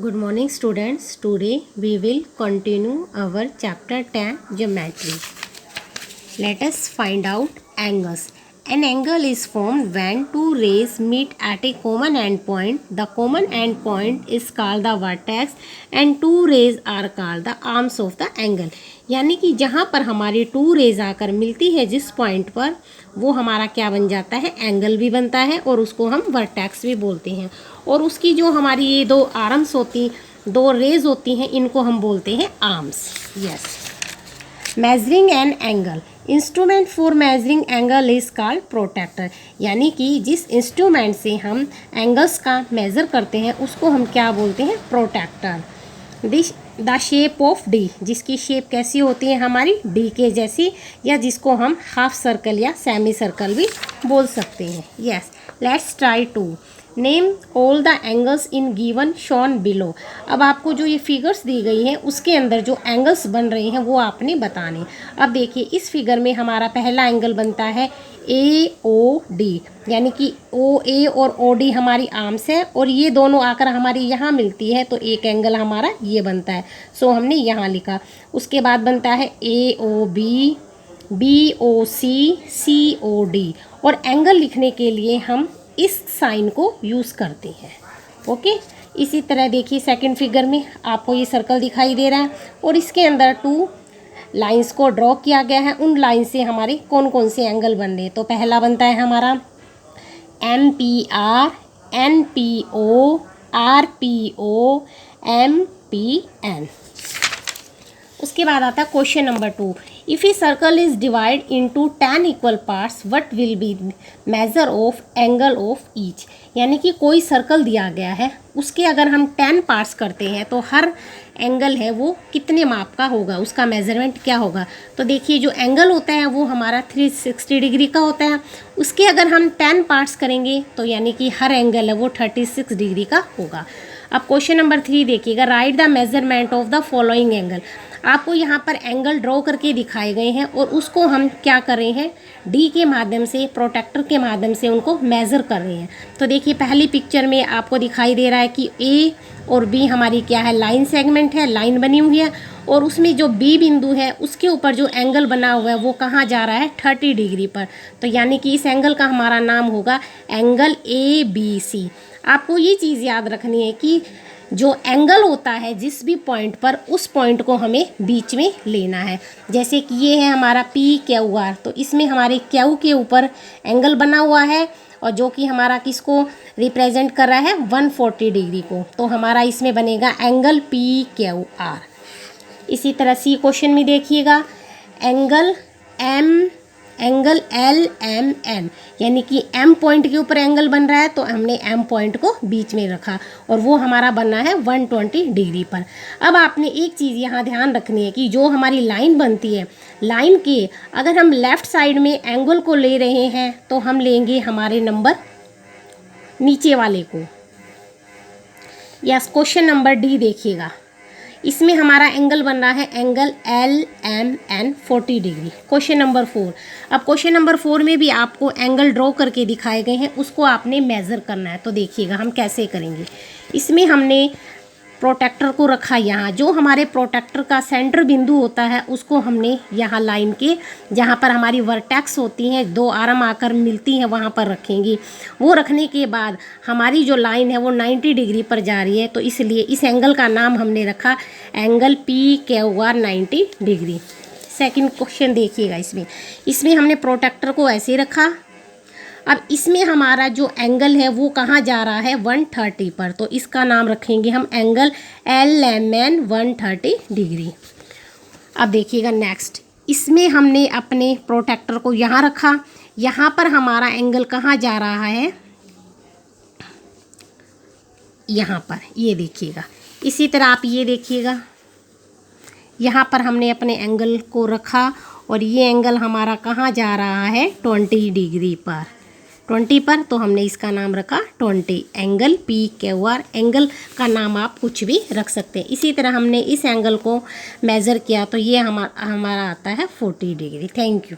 Good morning students. Today we will continue our chapter 10 geometry. Let us find out angles. An angle is formed when two rays meet at a common endpoint. The common endpoint is called the vertex and two rays are called the arms of the angle. यानी कि जहाँ पर हमारी to raise आकर मिलती है जिस point पर, वो हमारा क्या बन जाता है, एंगल भी बनता है और उसको हम वर्टेक्स भी बोलते हैं। और उसकी जो हमारी ये दो आर्म्स होती, दो रेज होती हैं, इनको हम बोलते हैं arms. Yes. Measuring an angle, instrument for measuring angle is called protractor. यानी कि जिस इंस्ट्रूमेंट से हम एंगल्स का मेज़र करते हैं उसको हम क्या बोलते हैं, protractor. The shape of D, जिसकी शेप कैसी होती है, हमारी डी के जैसी, या जिसको हम हाफ सर्कल या सेमी सर्कल भी बोल सकते हैं। Yes, let's try to name all the angles in given shown below. अब आपको जो ये फिगर्स दी गई हैं उसके अंदर जो एंगल्स बन रहे हैं वो आपने बताने। अब देखिए इस फिगर में हमारा पहला एंगल बनता है ए ओ डी, यानी कि ओ ए और ओ डी हमारी आर्म्स है और ये दोनों आकर हमारी यहाँ मिलती है तो एक एंगल हमारा ये बनता है। सो हमने यहाँ लिखा। उसके बाद बनता है ए ओ बी, बी ओ सी, सी ओ डी। और एंगल लिखने के लिए हम इस साइन को यूज़ करते हैं। ओके, इसी तरह देखिए सेकंड फिगर में आपको ये सर्कल दिखाई दे रहा है और इसके अंदर टू लाइंस को ड्रॉ किया गया है। उन लाइन से हमारे कौन कौन से एंगल बन रहे हैं, तो पहला बनता है हमारा M P R, N P O, R P O, M P N. उसके बाद आता है question number 2। If a circle is divide into 10 equal parts what will be measure of angle of each. यानी कि कोई सर्कल दिया गया है, उसके अगर हम 10 पार्ट्स करते हैं तो हर एंगल है वो कितने माप का होगा, उसका मेजरमेंट क्या होगा। तो देखिए जो एंगल होता है वो हमारा 360 डिग्री का होता है। उसके अगर हम 10 पार्ट्स करेंगे तो यानी कि हर एंगल है वो 36 डिग्री का होगा। अब क्वेश्चन नंबर 3 देखिएगा। Right the measurement of the following angle. आपको यहाँ पर एंगल ड्रॉ करके दिखाए गए हैं और उसको हम क्या कर रहे हैं, डी के माध्यम से, प्रोट्रैक्टर के माध्यम से उनको मेज़र कर रहे हैं। तो देखिए पहली पिक्चर में आपको दिखाई दे रहा है कि ए और बी हमारी क्या है, लाइन सेगमेंट है, लाइन बनी हुई है और उसमें जो बी बिंदु है उसके ऊपर जो एंगल बना हुआ है वो कहाँ जा रहा है, 30 डिग्री पर। तो यानी कि इस एंगल का हमारा नाम होगा एंगल ए बी सी। आपको ये चीज़ याद रखनी है कि जो एंगल होता है जिस भी पॉइंट पर, उस पॉइंट को हमें बीच में लेना है। जैसे कि ये है हमारा पी क्यू आर, तो इसमें हमारे क्यू के ऊपर एंगल बना हुआ है और जो कि हमारा किसको रिप्रेजेंट कर रहा है, 140 डिग्री को। तो हमारा इसमें बनेगा एंगल पी क्यू आर। इसी तरह सी क्वेश्चन में देखिएगा angle angle L M N, यानी कि एम पॉइंट के ऊपर एंगल बन रहा है तो हमने एम पॉइंट को बीच में रखा और वो हमारा बनना है 120 डिग्री पर। अब आपने एक चीज़ यहाँ ध्यान रखनी है कि जो हमारी लाइन बनती है, लाइन के अगर हम लेफ़्ट साइड में एंगल को ले रहे हैं तो हम लेंगे हमारे नंबर नीचे वाले को। यस, क्वेश्चन नंबर डी देखिएगा। इसमें हमारा एंगल बन रहा है angle L M N 40 degree. Question number 4। अब क्वेश्चन नंबर 4 में भी आपको एंगल ड्रॉ करके दिखाए गए हैं, उसको आपने मेज़र करना है। तो देखिएगा हम कैसे करेंगे। इसमें हमने प्रोट्रैक्टर को रखा यहाँ, जो हमारे प्रोट्रैक्टर का सेंटर बिंदु होता है उसको हमने यहाँ लाइन के जहाँ पर हमारी वर्टेक्स होती हैं, दो आर्म आकर मिलती हैं, वहाँ पर रखेंगे। वो रखने के बाद हमारी जो लाइन है वो 90 डिग्री पर जा रही है, तो इसलिए इस एंगल का नाम हमने रखा angle P Q R 90 degree. Second question देखिएगा। इसमें हमने प्रोट्रैक्टर को ऐसे रखा। अब इसमें हमारा जो एंगल है वो कहाँ जा रहा है, 130 पर, तो इसका नाम रखेंगे हम angle L M N 130 degree. अब देखिएगा नेक्स्ट, इसमें हमने अपने प्रोट्रैक्टर को यहाँ रखा। यहाँ पर हमारा एंगल कहाँ जा रहा है, यहाँ पर, ये देखिएगा। इसी तरह आप ये देखिएगा, यहाँ पर हमने अपने एंगल को रखा और ये एंगल हमारा कहाँ जा रहा है, 20 डिग्री पर, 20 पर, तो हमने इसका नाम रखा 20 angle P Q R. Angle का नाम आप कुछ भी रख सकते हैं। इसी तरह हमने इस एंगल को मेज़र किया तो ये हमारा आता है 40 डिग्री। Thank you.